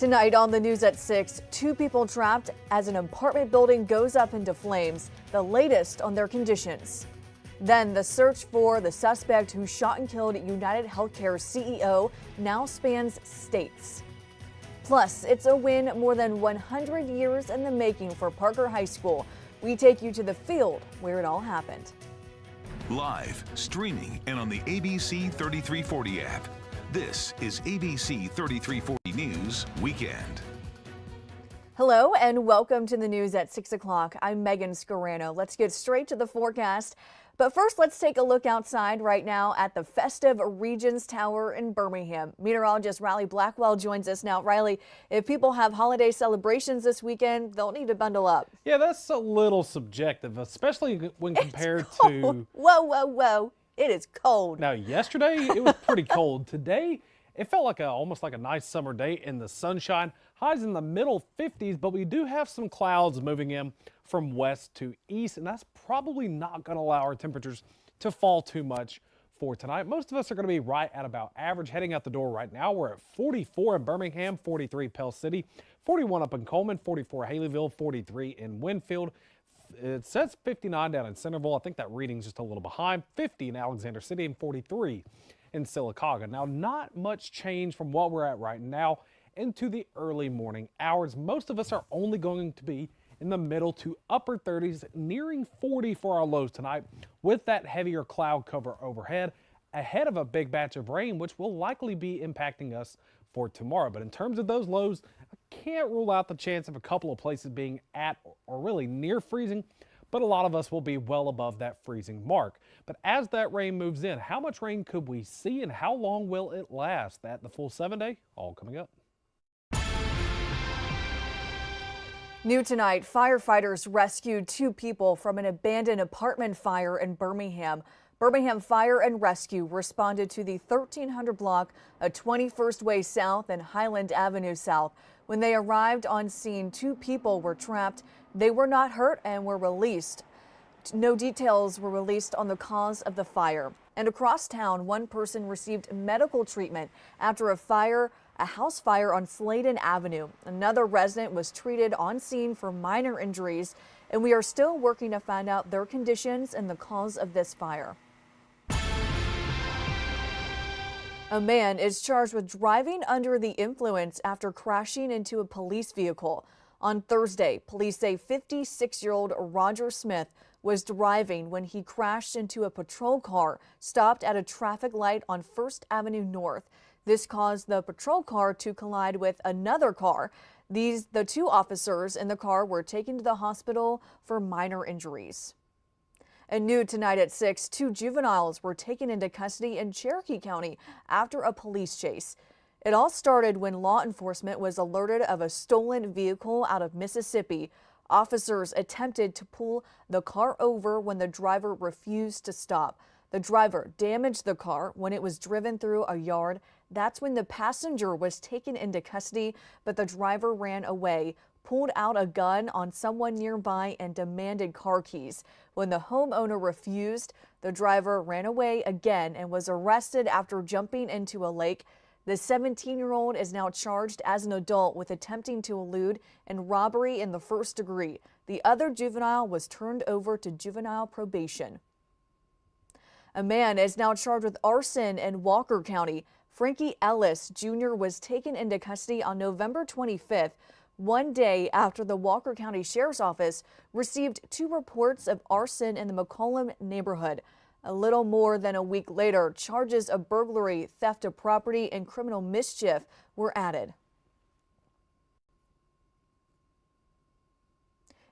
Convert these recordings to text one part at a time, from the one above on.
Tonight on the news at 6, two people trapped as an apartment building goes up into flames, the latest on their conditions. Then the search for the suspect who shot and killed United Healthcare's CEO now spans states. Plus, it's a win more than 100 years in the making for Parker High School. We take you to the field where it all happened. Live, streaming, and on the ABC 3340 app. This is ABC 3340 News Weekend. Hello and welcome to the news at 6 o'clock. I'm Megan Scarano. Let's get straight to the forecast. But first, let's take a look outside right now at the festive Regions Tower in Birmingham. Meteorologist Riley Blackwell joins us now. Riley, if people have holiday celebrations this weekend, they'll need to bundle up. Yeah, that's a little subjective, especially when compared to... Whoa. It is cold. Now, yesterday it was pretty cold. Today, it felt like almost like a nice summer day in the sunshine. Highs in the middle 50s, but we do have some clouds moving in from west to east, and that's probably not going to allow our temperatures to fall too much for tonight. Most of us are going to be right at about average heading out the door right now. We're at 44 in Birmingham, 43 Pell City, 41 up in Coleman, 44 Haleyville, 43 in Winfield. It says 59 down in Centerville. I think that reading's just a little behind. 50 in Alexander City and 43 in Sylacauga. Now, not much change from what we're at right now into the early morning hours. Most of us are only going to be in the middle to upper 30s, nearing 40 for our lows tonight with that heavier cloud cover overhead ahead of a big batch of rain, which will likely be impacting us for tomorrow. But in terms of those lows, I can't rule out the chance of a couple of places being at or really near freezing, but a lot of us will be well above that freezing mark. But as that rain moves in, how much rain could we see and how long will it last? That the full 7-day, all coming up. New tonight, firefighters rescued two people from an abandoned apartment fire in Birmingham. Birmingham Fire and Rescue responded to the 1300 block of 21st Way South and Highland Avenue South. When they arrived on scene, two people were trapped. They were not hurt and were released. No details were released on the cause of the fire. And across town, one person received medical treatment after a house fire on Sladen Avenue. Another resident was treated on scene for minor injuries, and we are still working to find out their conditions and the cause of this fire. A man is charged with driving under the influence after crashing into a police vehicle. On Thursday, police say 56-year-old Roger Smith was driving when he crashed into a patrol car stopped at a traffic light on 1st Avenue North. This caused the patrol car to collide with another car. The two officers in the car were taken to the hospital for minor injuries. And new tonight at 6, two juveniles were taken into custody in Cherokee County after a police chase. It all started when law enforcement was alerted of a stolen vehicle out of Mississippi. Officers attempted to pull the car over when the driver refused to stop. The driver damaged the car when it was driven through a yard. That's when the passenger was taken into custody, but the driver ran away, pulled out a gun on someone nearby, and demanded car keys. When the homeowner refused, the driver ran away again and was arrested after jumping into a lake. The 17-year-old is now charged as an adult with attempting to elude and robbery in the first degree. The other juvenile was turned over to juvenile probation. A man is now charged with arson in Walker County. Frankie Ellis Jr. was taken into custody on November 25th, one day after the Walker County Sheriff's Office received two reports of arson in the McCollum neighborhood. A little more than a week later, charges of burglary, theft of property, and criminal mischief were added.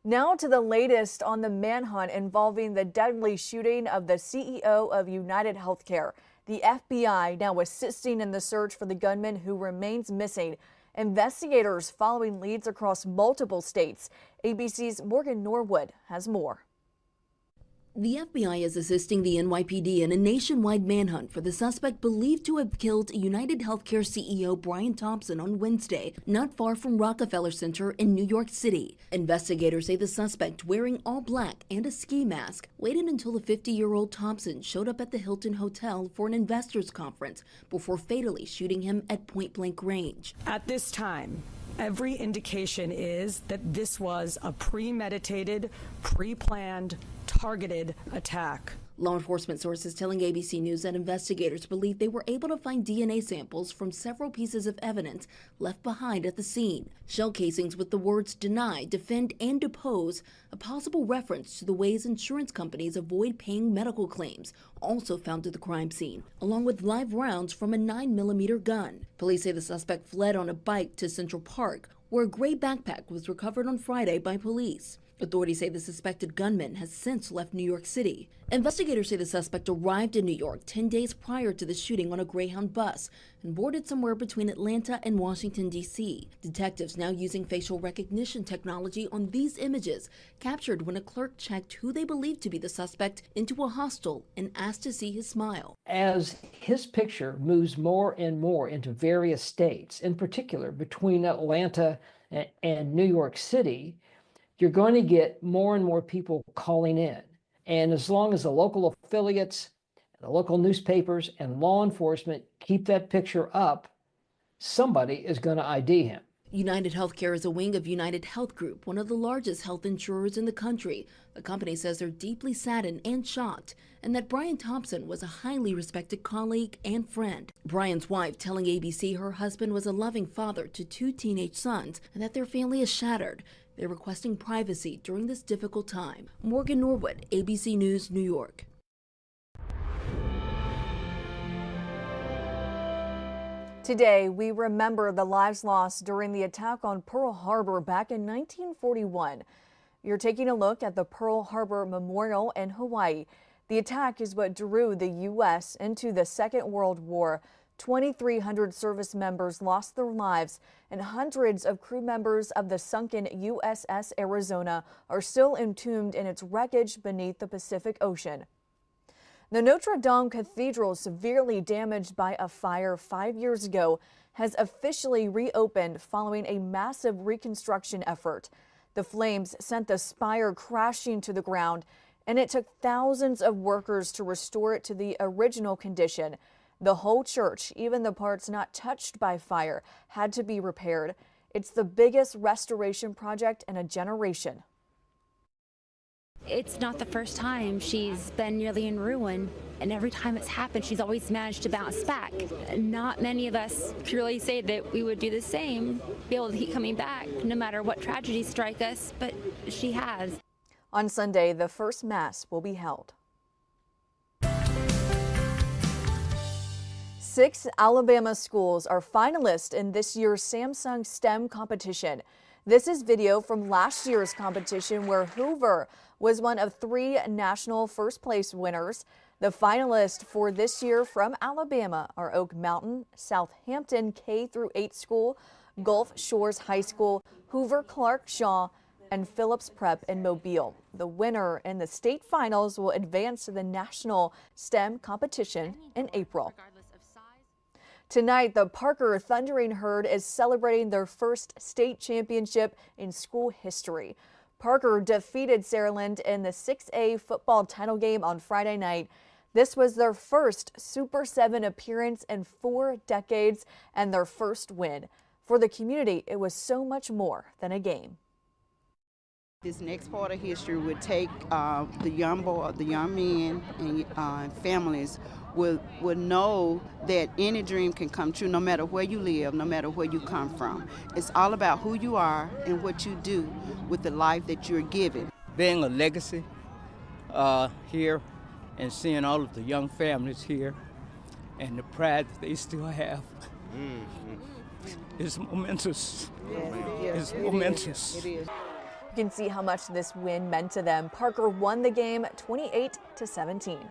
Now to the latest on the manhunt involving the deadly shooting of the CEO of United Healthcare. The FBI now assisting in the search for the gunman who remains missing. Investigators following leads across multiple states. ABC's Morgan Norwood has more. The FBI is assisting the NYPD in a nationwide manhunt for the suspect believed to have killed United Healthcare CEO Brian Thompson on Wednesday, not far from Rockefeller Center in New York City. Investigators say the suspect, wearing all black and a ski mask, waited until the 50-year-old Thompson showed up at the Hilton Hotel for an investors conference before fatally shooting him at point-blank range. At this time, Every indication is that this was a premeditated, pre-planned, targeted attack. Law enforcement sources telling ABC News that investigators believe they were able to find DNA samples from several pieces of evidence left behind at the scene. Shell casings with the words deny, defend, and depose, a possible reference to the ways insurance companies avoid paying medical claims, also found at the crime scene, along with live rounds from a 9mm gun. Police say the suspect fled on a bike to Central Park, where a gray backpack was recovered on Friday by police. Authorities say the suspected gunman has since left New York City. Investigators say the suspect arrived in New York 10 days prior to the shooting on a Greyhound bus and boarded somewhere between Atlanta and Washington, D.C. Detectives now using facial recognition technology on these images captured when a clerk checked who they believed to be the suspect into a hostel and asked to see his smile. As his picture moves more and more into various states, in particular between Atlanta and New York City, you're going to get more and more people calling in. And as long as the local affiliates, the local newspapers, and law enforcement keep that picture up, somebody is going to ID him. United Healthcare is a wing of United Health Group, one of the largest health insurers in the country. The company says they're deeply saddened and shocked, and that Brian Thompson was a highly respected colleague and friend. Brian's wife telling ABC her husband was a loving father to 2 teenage sons and that their family is shattered. They're requesting privacy during this difficult time. Morgan Norwood, ABC News, New York. Today, we remember the lives lost during the attack on Pearl Harbor back in 1941. You're taking a look at the Pearl Harbor Memorial in Hawaii. The attack is what drew the U.S. into the Second World War. 2,300 service members lost their lives, and hundreds of crew members of the sunken USS Arizona are still entombed in its wreckage beneath the Pacific Ocean. The Notre Dame Cathedral, severely damaged by a fire 5 years ago, has officially reopened following a massive reconstruction effort. The flames sent the spire crashing to the ground, and it took thousands of workers to restore it to the original condition. The whole church, even the parts not touched by fire, had to be repaired. It's the biggest restoration project in a generation. It's not the first time she's been nearly in ruin, and every time it's happened, she's always managed to bounce back. Not many of us could really say that we would do the same, be able to keep coming back, no matter what tragedies strike us, but she has. On Sunday, the first Mass will be held. 6 Alabama schools are finalists in this year's Samsung STEM competition. This is video from last year's competition where Hoover was one of 3 national first place winners. The finalists for this year from Alabama are Oak Mountain, Southampton K-8 School, Gulf Shores High School, Hoover Clark Shaw, and Phillips Prep in Mobile. The winner in the state finals will advance to the national STEM competition in April. Tonight, the Parker Thundering Herd is celebrating their first state championship in school history. Parker defeated Saraland in the 6A football title game on Friday night. This was their first Super 7 appearance in 4 decades and their first win. For the community, it was so much more than a game. This next part of history would take the young men and families will know that any dream can come true no matter where you live, no matter where you come from. It's all about who you are and what you do with the life that you're given. Being a legacy here and seeing all of the young families here and the pride that they still have is momentous. It's momentous. It is. You can see how much this win meant to them. Parker won the game 28-17.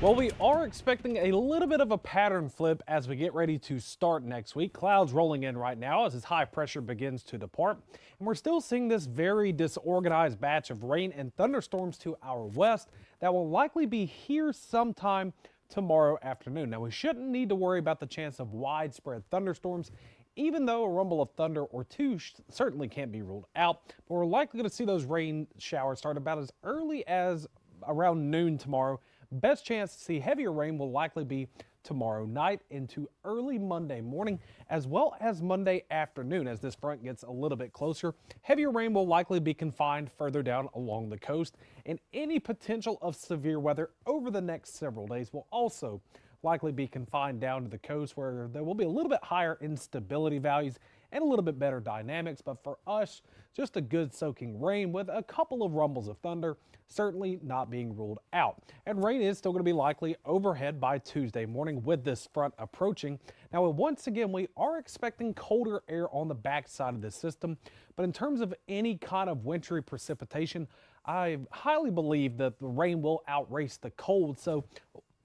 Well, we are expecting a little bit of a pattern flip as we get ready to start next week. Clouds rolling in right now as this high pressure begins to depart. And we're still seeing this very disorganized batch of rain and thunderstorms to our west that will likely be here sometime tomorrow afternoon. Now, we shouldn't need to worry about the chance of widespread thunderstorms, even though a rumble of thunder or two certainly can't be ruled out. But we're likely going to see those rain showers start about as early as around noon tomorrow. Best chance to see heavier rain will likely be tomorrow night into early Monday morning, as well as Monday afternoon. As this front gets a little bit closer, heavier rain will likely be confined further down along the coast, and any potential of severe weather over the next several days will also likely be confined down to the coast, where there will be a little bit higher instability values and a little bit better dynamics. But for us, just a good soaking rain with a couple of rumbles of thunder, certainly not being ruled out. And rain is still going to be likely overhead by Tuesday morning with this front approaching. Now, once again, we are expecting colder air on the backside of this system, but in terms of any kind of wintry precipitation, I highly believe that the rain will outrace the cold. So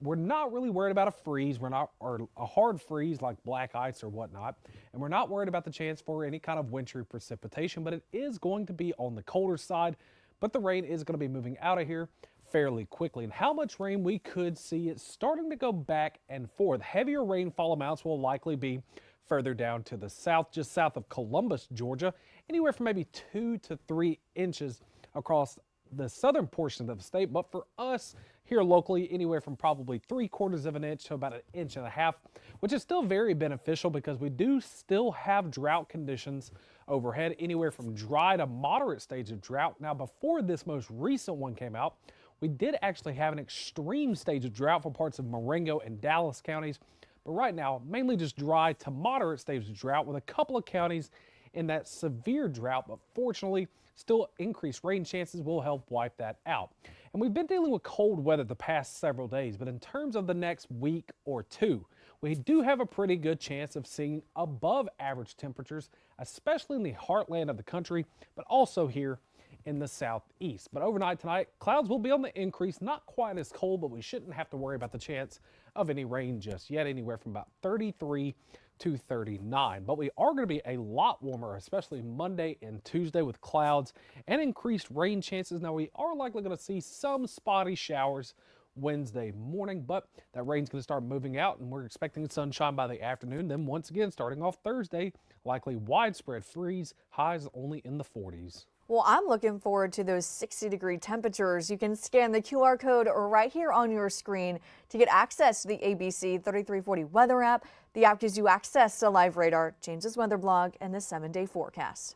we're not really worried about a freeze. Or a hard freeze like black ice or whatnot. And we're not worried about the chance for any kind of wintry precipitation, but it is going to be on the colder side. But the rain is going to be moving out of here fairly quickly. And how much rain we could see, it's starting to go back and forth. Heavier rainfall amounts will likely be further down to the south, just south of Columbus, Georgia, anywhere from maybe 2 to 3 inches across the southern portion of the state. But for us here locally, anywhere from probably 3/4 of an inch to about 1.5 inches, which is still very beneficial because we do still have drought conditions overhead, anywhere from dry to moderate stage of drought. Now, before this most recent one came out, we did actually have an extreme stage of drought for parts of Marengo and Dallas counties. But right now, mainly just dry to moderate stage of drought with a couple of counties in that severe drought. But fortunately, still increased rain chances will help wipe that out. And we've been dealing with cold weather the past several days, but in terms of the next week or two, we do have a pretty good chance of seeing above average temperatures, especially in the heartland of the country, but also here in the southeast. But overnight tonight, clouds will be on the increase, not quite as cold, but we shouldn't have to worry about the chance of any rain just yet, anywhere from about 33 to 39. But we are going to be a lot warmer, especially Monday and Tuesday, with clouds and increased rain chances. Now, we are likely going to see some spotty showers Wednesday morning, but that rain's going to start moving out, and we're expecting sunshine by the afternoon. Then once again, starting off Thursday, likely widespread freeze, highs only in the 40s. Well, I'm looking forward to those 60-degree temperatures. You can scan the QR code right here on your screen to get access to the ABC 3340 weather app. The app gives you access to live radar, James's weather blog, and the 7-day forecast.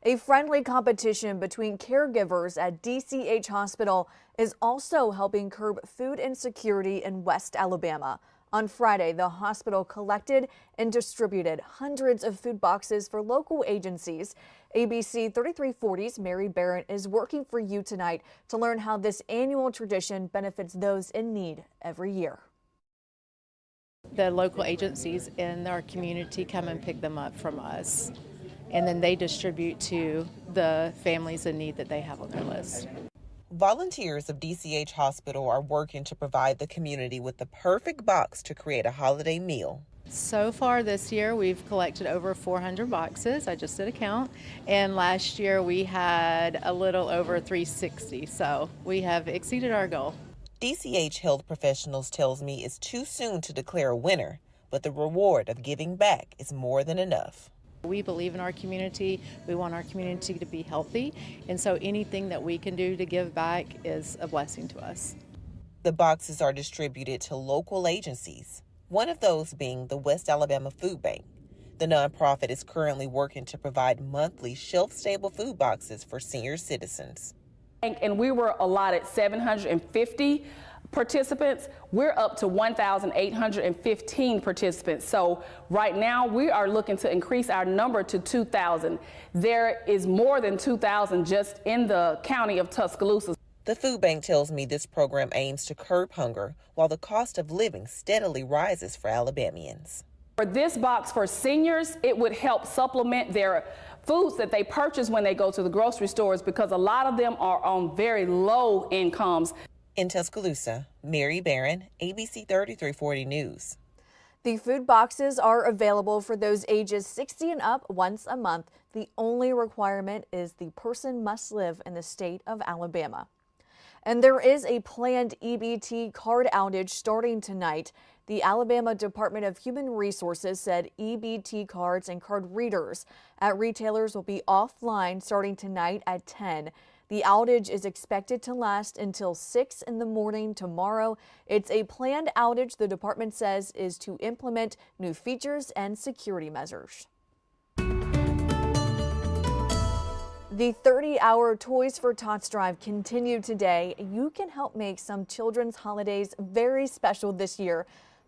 A friendly competition between caregivers at DCH Hospital is also helping curb food insecurity in West Alabama. On Friday, the hospital collected and distributed hundreds of food boxes for local agencies. ABC 3340's Mary Barron is working for you tonight to learn how this annual tradition benefits those in need every year. The local agencies in our community come and pick them up from us, and then they distribute to the families in need that they have on their list. Volunteers of DCH Hospital are working to provide the community with the perfect box to create a holiday meal. So far this year, we've collected over 400 boxes. I just did a count. And last year, we had a little over 360. So we have exceeded our goal. DCH Health Professionals tells me it's too soon to declare a winner, but the reward of giving back is more than enough. We believe in our community. We want our community to be healthy. And so anything that we can do to give back is a blessing to us. The boxes are distributed to local agencies, one of those being the West Alabama Food Bank. The nonprofit is currently working to provide monthly shelf-stable food boxes for senior citizens. And we were allotted 750 participants. We're up to 1,815 participants. So right now we are looking to increase our number to 2,000. There is more than 2,000 just in the county of Tuscaloosa. The food bank tells me this program aims to curb hunger while the cost of living steadily rises for Alabamians. For this box for seniors, it would help supplement their foods that they purchase when they go to the grocery stores, because a lot of them are on very low incomes. In Tuscaloosa, Mary Barron, ABC 3340 News. The food boxes are available for those ages 60 and up once a month. The only requirement is the person must live in the state of Alabama. And there is a planned EBT card outage starting tonight. The Alabama Department of Human Resources said EBT cards and card readers at retailers will be offline starting tonight at 10. The The outage is expected to last until 6 in the morning tomorrow. It's a planned outage, the department says, is to implement new features and security measures. The 30-hour Toys for Tots drive continued today. You can help make some children's holidays very special this year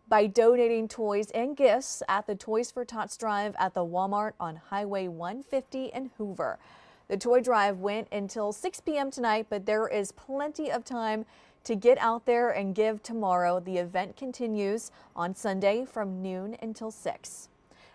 by donating toys and gifts at the Toys for Tots drive at the Walmart on Highway 150 in Hoover. The toy drive went until 6 p.m. tonight, but there is plenty of time to get out there and give tomorrow. The event continues on Sunday from noon until 6.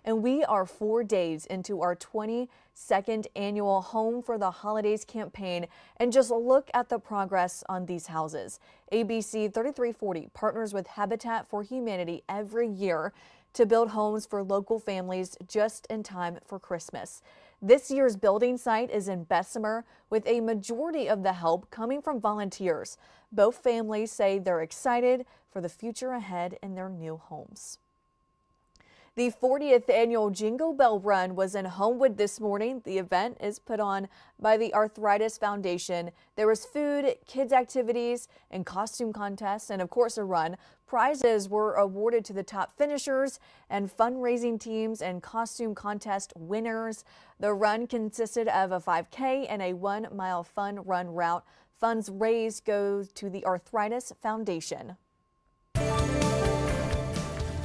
And we are 4 days into our 22nd annual Home for the Holidays campaign. And just look at the progress on these houses. ABC 3340 partners with Habitat for Humanity every year to build homes for local families just in time for Christmas. This year's building site is in Bessemer, with a majority of the help coming from volunteers. Both families say they're excited for the future ahead in their new homes. The 40th annual Jingle Bell Run was in Homewood this morning. The event is put on by the Arthritis Foundation. There was food, kids activities, and costume contests, and of course a run. Prizes were awarded to the top finishers and fundraising teams and costume contest winners. The run consisted of a 5K and a 1-mile fun run route. Funds raised go to the Arthritis Foundation.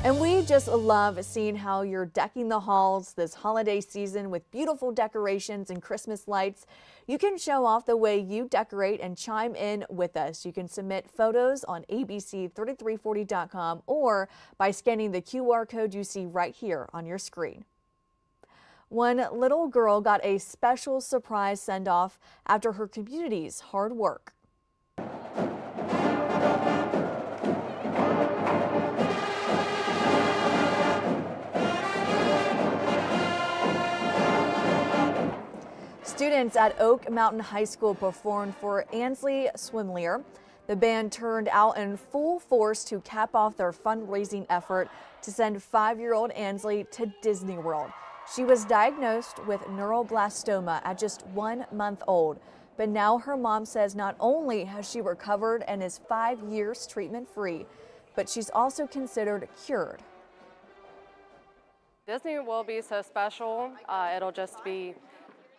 And we just love seeing how you're decking the halls this holiday season with beautiful decorations and Christmas lights. You can show off the way you decorate and chime in with us. You can submit photos on abc3340.com or by scanning the QR code you see right here on your screen. One little girl got a special surprise send-off after her community's hard work. Students at Oak Mountain High School performed for Ansley Swimleer. The band turned out in full force to cap off their fundraising effort to send 5-year-old Ansley to Disney World. She was diagnosed with neuroblastoma at just 1 month old, but now her mom says not only has she recovered and is 5 years treatment-free, but she's also considered cured. Disney will be so special. It'll just be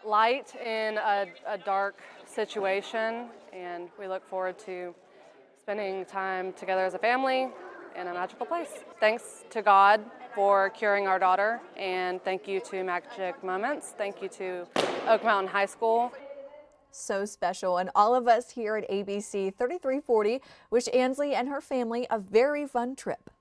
light in a dark situation, and we look forward to spending time together as a family in a magical place. Thanks to God for curing our daughter, and thank you to Magic Moments. Thank you to Oak Mountain High School. So special, and all of us here at ABC 3340 wish Ansley and her family a very fun trip.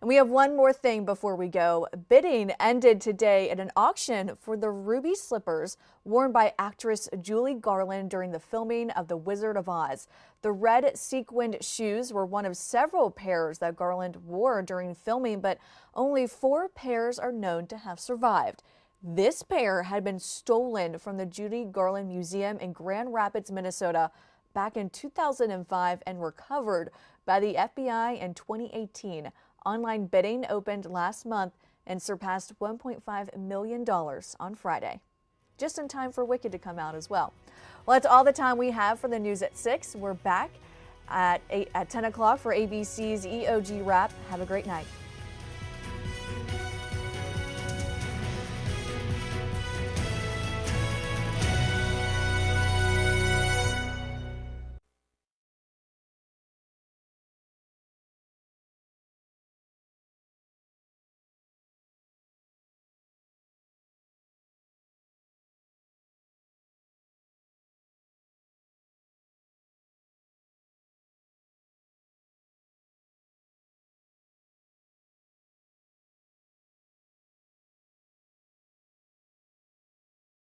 And we have one more thing before we go. Bidding ended today at an auction for the ruby slippers worn by actress Julie Garland during the filming of The Wizard of Oz. The red sequined shoes were one of several pairs that Garland wore during filming, but only 4 pairs are known to have survived. This pair had been stolen from the Judy Garland Museum in Grand Rapids, Minnesota back in 2005 and recovered by the FBI in 2018. Online bidding opened last month and surpassed $1.5 million on Friday. Just in time for Wicked to come out as well. Well, that's all the time we have for the news at 6. We're back at 10 o'clock for ABC's EOG Wrap. Have a great night.